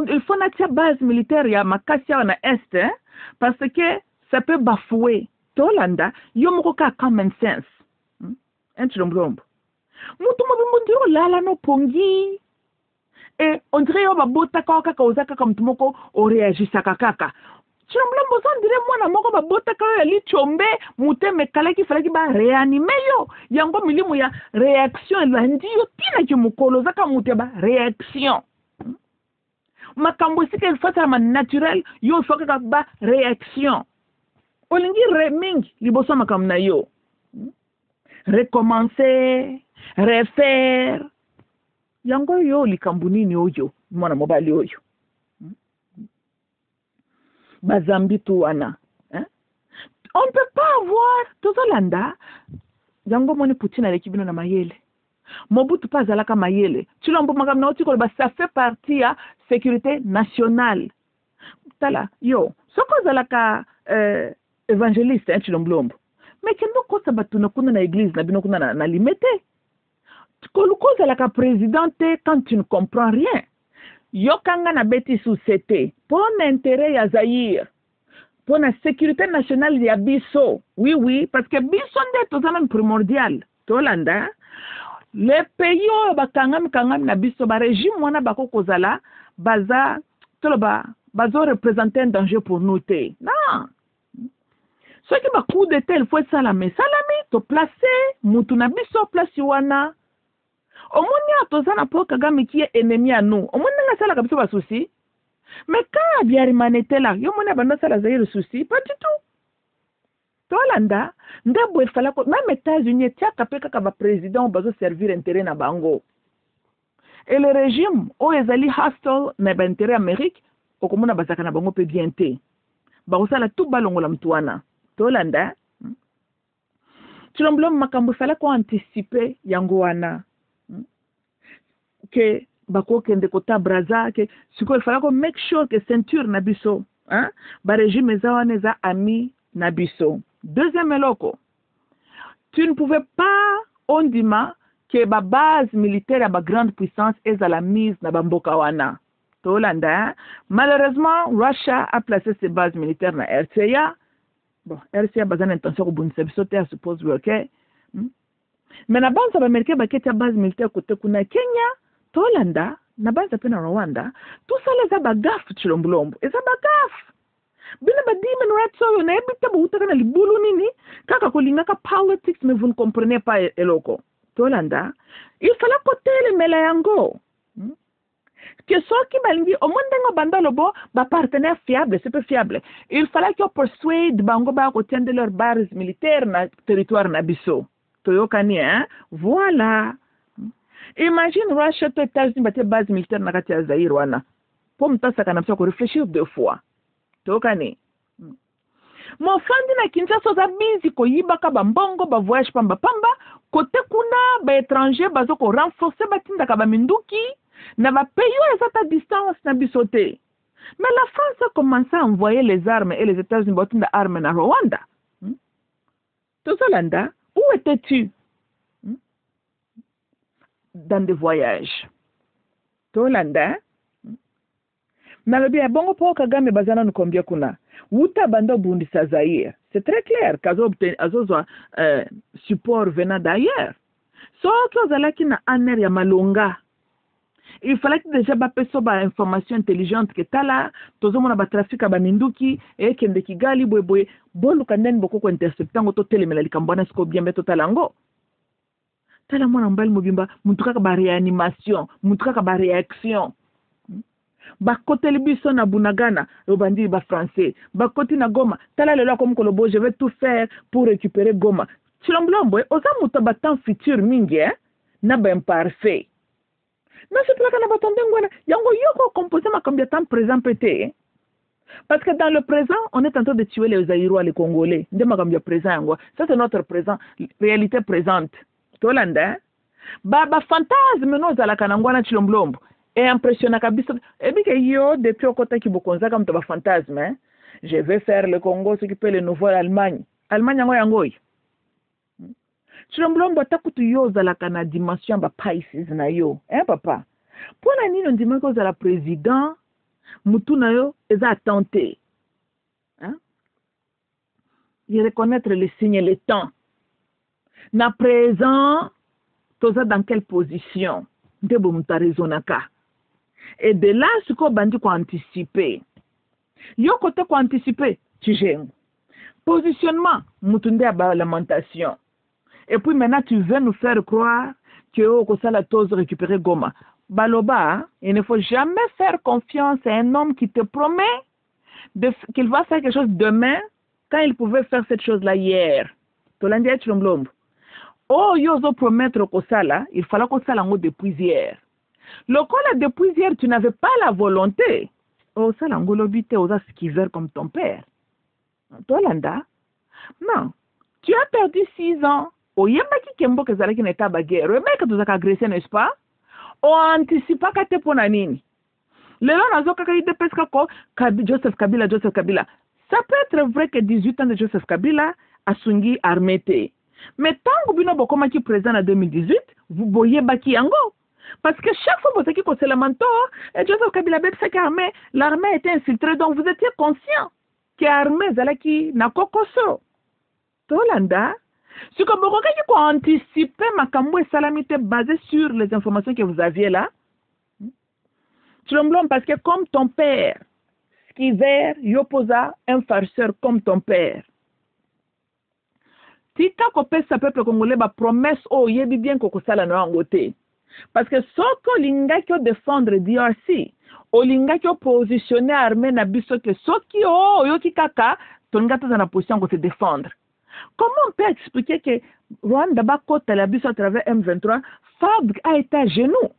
il faut natia base militaire ya makasi na este, hein? Parce que ça peut bafouer. Tolanda, yo moko ka common sense. Enchilomblombo. Mutu mobimundiro lala no pongi. Et on dirait yo babota kaka ozaka comme tumoko o réagissa kaka. Chilomblombo on dirait moi na moko babota kaka li chombe mute mekala ki fallait ki ba réanimer yo. Yango milimu ya réaction landi yo tina ki mukolo zaka mute ba réaction. Makambo si quelque chose ma naturel yo faut que ba réaction olingi reming liboso makam na yo recommencer refaire yango yo likambuni ni oyo mwana mobali oyo bazambi tu wana on ne peut pas avoir tozolanda yango moni Poutine avec bino na mayele Mobutu pas alaka mayele. Chilombo magam na oti ko ba ça fait partie ya sécurité nationale. Tala yo, soko zalaka évangéliste Chilombo. Mais kendo ko sabatu na kuna na église na bino kuna na limité. Ko luko zalaka présidente quand tu ne comprends rien. Yo kanga na beti société pour l'intérêt ya Zaïre. Pour la sécurité nationale ya biso. Oui, parce que biso nde tozana primordial. Tolanda les pays bakangam na biso ba régime wana bako kozala baza toloba bazo représenter un danger pour nous te. Non. Ce qui ba coup de tel faut salami to placer mutu na biso place wana. Omonia tozana po Kagame qui est ennemi à nous. Omonia nga sala kabiso ba souci. Mais quand biari manetela yo mona banda sala zaire souci pas du tout. Tolanda, ndebo ifala ko même États-Unis tia kapeka ka ba président bazo servir intérêt na bango. Et le régime o ezali hostile na ba intérêt Amérique okomona bazaka na bango pe bien te. Ba osala tout balongola mtuana. Tolanda. Chilomblom makambo fala ko anticiper yango wana. Que bako kende kota braza que siko il fala ko make sure que ceinture na biso, hein? Ba régime zawane za ami na biso. Deuxième eloko, tu ne pouvais pas, on dit que la base militaire à la grande puissance est à la mise na bamboka wana. Tolanda, malheureusement, Russia a placé ses bases militaires na RCA. Bon, RCA a besoin d'intention au bonne sauter, I suppose, ok. Mais la base américaine a une base militaire côté kuna Kenya, Tolanda, na base à Rwanda, tout ça les a bagaf Chilomblombo, et ça bagaf. Bina ba demon rights so na ebita ba utaka na libulu nini kaka kolingaka politics mais vous ne comprenez pas eloko Tolanda il fallait côté le mela yango que ceux qui balingi au monde ngo banda lobo ba partenaire fiable, c'est peu fiable. Il fallait qu'ils persuadent bango ba ko tiende leur bases militaires na territoire na biso. Toyokani hein? Voilà. Imagine Russia to États-Unis bate base militaire na kati ya Zaire wana. Po mtasa kana msako réfléchir deux fois. Toyokani. Mofandi na Kinshasa za busy ko yibaka ba mbongo ba voyage pamba kote kuna ba étranger bazo ko renforcer batinda ka ba minduki. Na ba pays à distance na bisoté. Mais la France a commencé à envoyer les armes et les États-Unis ont des armes na Rwanda. Tozolanda, où étais-tu? Dans des voyages. Tolanda. Nalobia bongo po Kagame bazana no kombia kuna. Wuta bando bundi sa Zaire. C'est très clair kazo obtenir azozo support venant d'ailleurs. So kozalaki na aner ya malonga. Il fallait que déjà bapeso ba information intelligente que tala tozomona ba trafic ba minduki e kende Kigali boy bolu kanden boko ko interceptango to telemela likambwana siko bien beto talango tala mwana mbali mobimba mutuka ba réanimation mutuka ba réaction ba côté libiso na Bunagana robandi ba français ba côté na Goma tala lelo comme kolobo je vais tout faire pour récupérer Goma Chilomblombo oza muto ba temps futur mingi na ba imparfait. Non, c'est pas qu'on a battu d'engouement. Yango yoko composé ma combien de temps présent pété. Parce que dans le présent, on est en train de tuer les Zaïrois, les Congolais. Ndema combien présent yango. Ça c'est notre présent, réalité présente. Tolanda. Baba fantasme no za la kanangwana Chilomblombo. Et impressionnant kabisa. Et bien que yo depuis au côté qui bokonza comme to ba fantasme. Je vais faire le Congo s'occuper le nouveau Allemagne. Allemagne yango. Chilomblombo takutu yo zalaka na dimension ba Pisces na yo. Papa? Pona nini ndima ko zala président mutu na yo eza tenté. Il reconnaître les signes et les temps. Na présent, toza dans quelle position? Ndebo muta raisonaka. Et de là, ce qu'on bandi ko anticiper. Yo côté ko anticiper, tu gères. Positionnement, mutunde aba lamentation. Et puis maintenant, tu veux nous faire croire que la tose récupérer Goma. Baloba, il ne faut jamais faire confiance à un homme qui te promet qu'il va faire quelque chose demain quand il pouvait faire cette chose-là hier. Tolandia Chilomblombo. Oh, yozo promettre Kosala, il fallait Kosala depuis hier. Le cola depuis hier, tu n'avais pas la volonté. Oh, ça l'angolobité aux skiver comme ton père. Tolanda? Non. Tu as perdu 6 ans. O yembaki kembo kezalaki na etaba guerre. Rebeka tozaka agressé, n'est-ce pas? O anticipa kate pona nini. Lelo nazoka ka ide peska ko Joseph Kabila. Ça peut être vrai que 18 ans de Joseph Kabila a sungi armée. Mais tant que bino bokomaki président en 2018, vous boyez baki yango. Parce que chaque fois que vous avez le manteau, Joseph Kabila l'armée était infiltrée, donc vous étiez conscient que l'armée zalaki na kokoso. Tolanda. Ce que vous avez anticipé makambo et salamité basé sur les informations que vous aviez là. Chilomblombo, parce que comme ton père, Skiver, yoposa un farceur comme ton père. Tika kopé sa peuple congolais ba promesse oh yebi bien kokosala na angote. Parce que soko linga ki défendre DRC, o linga ki positionner armée na biso que soki oh yoki kaka tonga toza na position ko se défendre. Comment on peut expliquer que Rwanda Bakota la bus à travers M23, FARDC a été à genoux?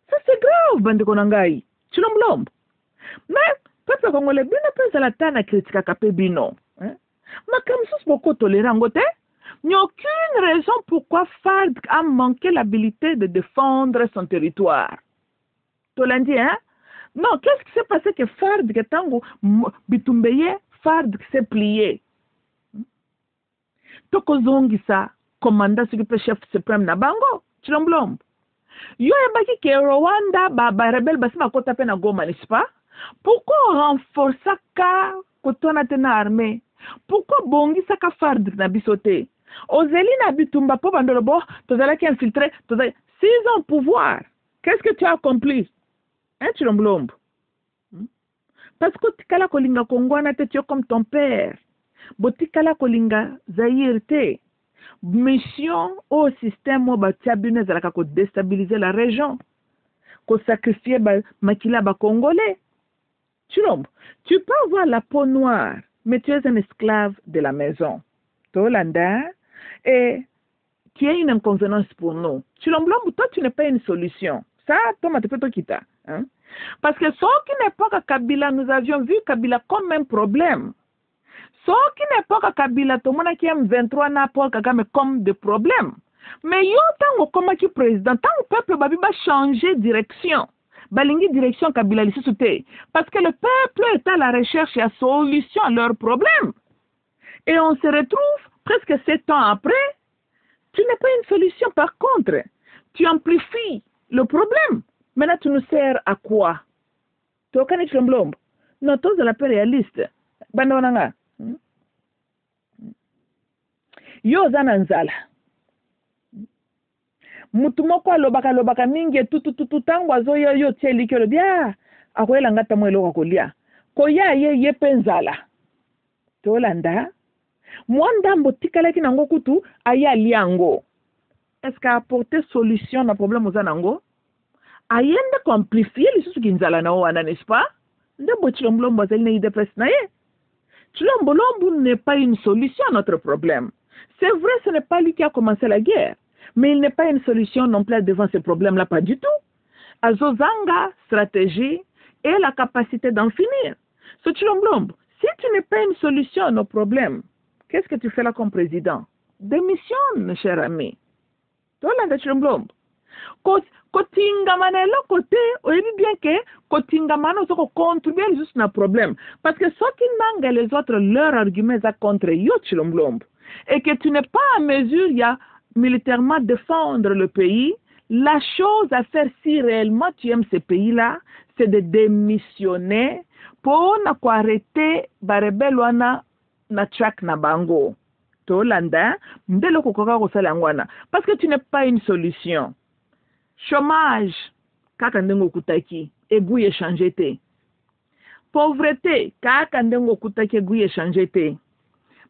Ça c'est grave, bande konangai. Chilomblombo. Mais, peuple congolais, bien après la tana critique à Kapé Bino. Mais comme ça, c'est beaucoup tolérant, il n'y a aucune raison pourquoi FARDC a manqué l'habilité de défendre son territoire. Tolandi, hein? Non, qu'est-ce qui s'est passé que FARDC est tango bitumbeye, FARDC s'est plié. Toko zongisa commandant chef suprême na bango Chilomblombo. Yo ebaki ke Rwanda ba rebelle basima kota pe na Goma, n'est-ce pas? Pourquoi renforcer ka kotona tena armée? Pourquoi bongisa ka FARDC na bisote? Ozeli na bitumba po bandolobo tozala ki infiltré, tozala 6 ans pouvoir. Qu'est-ce que tu as accompli? Hein Chilomblombo? Parce que tikala kolinga kongwana te tu comme ton père. Botikala kolinga Zaire te. Mission au système au batiabine zalaka ko déstabiliser la région. sacrifier makila ba congolais. Tu peux avoir la peau noire, mais tu es un esclave de la maison. Tolanda, et qui est une inconvénient pour nous. Toi, tu n'es pas une solution. Ça, toi, tu peux te quitter. Hein? Parce que ce qui n'est pas que Kabila, nous avions vu Kabila comme un problème. Ce qui n'est pas que Kabila, tout le monde qui aime 23 n'a pas Kagame comme des problèmes. Mais yo, tant que président, tant que le peuple va changer de direction. Balingi direction Kabila l'issue. Parce que le peuple est à la recherche et à solution à leurs problèmes. Et on se retrouve presque 7 ans après. Tu n'es pas une solution. Par contre, tu amplifies le problème. Maintenant, tu nous sers à quoi? Tu as aucun tremblombe. Non, tous de la paix réaliste. Bandonanga. Yo zananzala. Mutu moko lobaka mingi tutu tango azo yo tieli kyo bia akwela ngata mwelo kwa kolia koya ye penzala tolanda mwanda mbotikala kinango kutu aya liango est-ce qu'a apporté solution na problème uzanango ayende amplifier lisusu kinzala na wana n'est-ce pas ndembo chilombolombo zeli ne idepes na ye chilombolombo n'est pas une solution à notre problème. C'est vrai, ce n'est pas lui qui a commencé la guerre. Mais il n'est pas une solution non plus devant ces problèmes-là, pas du tout. Azozanga, stratégie et la capacité d'en finir. Ce Chilombolombo, si tu n'es pas une solution à nos problèmes, qu'est-ce que tu fais là comme président? Démissionne, cher ami. Toi, là, Chilombolombo. Kotingamana là côté, on dit bien que Kotingamana ça contribue juste à problème. Parce que ceux qui n'ont les autres, leurs arguments à contre yo Chilombolombo. Et que tu n'es pas en mesure, il y a militairement défendre le pays, la chose à faire si réellement tu aimes ce pays-là, c'est de démissionner pour arrêter barebelwana na track na bango. Tolanda, ndelo kokoka kosala ngwana parce que tu n'es pas une solution. Chômage, kaka ndengo kutaki, eguye changer te. Pauvreté, kaka ndengo kutaki eguye changer te.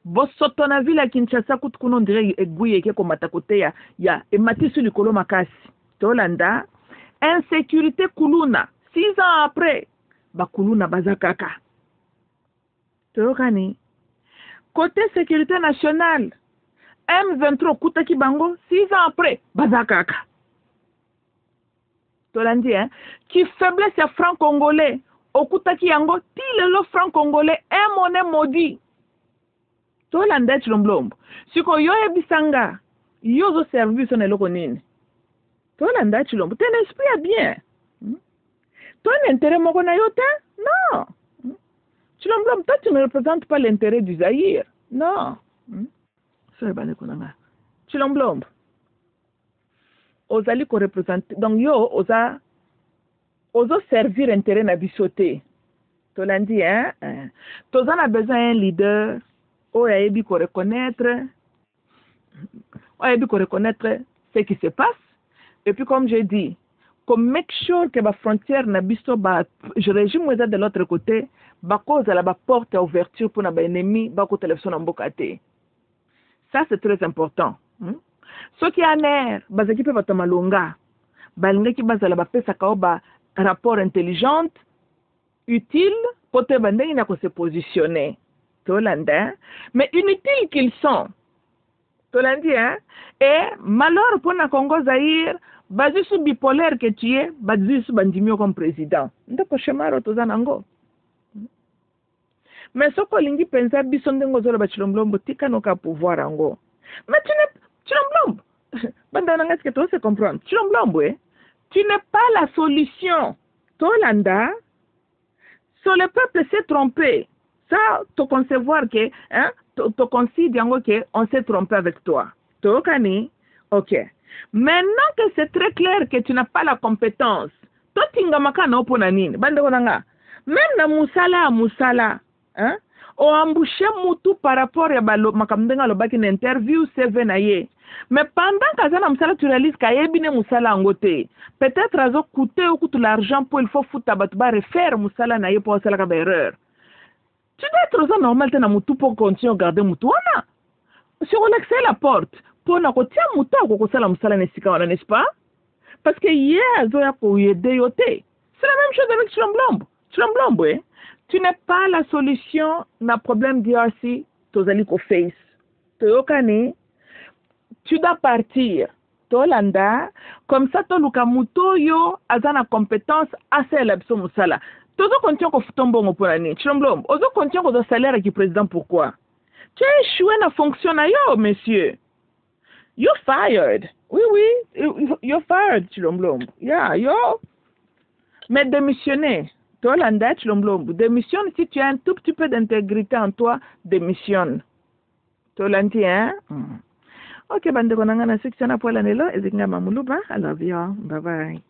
Bosoto na vila Kinshasa kutukuno ndire eguye ke komata kote ya ematisu likolo makasi. Tolanda, insécurité kuluna, 6 ans après, bakuluna bazakaka. Tokani, côté sécurité nationale, M23 kutaki bango, 6 ans après, bazakaka. Tolandi, hein, qui faiblesse ya franc congolais, okutaki yango, ti le franc congolais, un monnaie maudit. Tolanda Chilombolombo. Siko yo ebisanga, yo zo service on eloko nini. Tolanda Chilombolombo, ten esprit bien. Ton intérêt moko na yo te? Non. Chilombolombo, toi tu ne représentes pas l'intérêt du Zaïre. Non. Ça bane konanga. Chilombolombo. Ozali ko représenter. Donc yo ozo servir intérêt na bisoté. Tolandi hein? Tozan a besoin d'un leader. Oyabi ko reconnaître ce qui se passe. Et puis comme je dis, comme make sure que la frontière na biso ba je régime de l'autre côté, ba cause la ba porte à ouverture pour na ba ennemi ba ko téléphone mbokate. Ça c'est très important. Ce qui en est, ba équipe ba tamalonga, ba linga ki bazala ba pesa ka ba rapport intelligent, utile pour te bande na ko se positionner. Tolanda, mais inutiles qu'ils sont. Tolandi, hein? Et malheur pour na Congo Zaïre, basé sur bipolaire que tu es, basé sur Bandimio comme président. Ndako chemaro tozanango. Mais ce que l'ingi pensa bisondengo zola ba Chilombolombo tika no ka pouvoir ango. Mais tu n'es Chilombolombo. Bandananga ce que tu sais comprendre. Chilombolombo, tu n'es pas la solution. Tolanda, sur le peuple s'est trompé. Ça, te concevoir que, hein, te considère que on s'est trompé avec toi. Tokani, ok. Maintenant que c'est très clair que tu n'as pas la compétence, toi tingamaka na oponanine, bande konanga. Même na musala, hein, o embauché mutu par rapport à makamdenga lobaki na interview CV na ye. Mais pendant que ça musala tu réalises qu'il y a musala angote. Peut-être azo coûter ou coûte l'argent pour il faut foutre batba refaire musala na ye pour ça la erreur. Tu dois être normal pour continuer à garder Moutou. Si on accède la porte, pour n'a pas moutou à quoi ça la musala n'est-ce pas? parce que hier azoya ko aider yote. C'est la même chose avec Chilombo. Chilombo, eh? Tu n'es pas la solution na problème DRC tozali ko face. Toyokane, tu dois partir. Tolanda, comme ça toluka muto yo azana compétence assez la biso musala. Tozo continue ko futombongo pour l'année. Chilombo, ozo continue ko do salaire qui président pourquoi? Tu as échoué na fonction na yo, monsieur. You're fired. Oui, you're fired, Chilombo. Yeah, yo. Mais démissionner. Tolanda, Chilombo. Démissionne si tu as un tout petit peu d'intégrité en toi, démissionne. Tolandi, hein? Ok, bande konanga na section na pola nelo, ezinga mamuluba. I love you. Bye bye.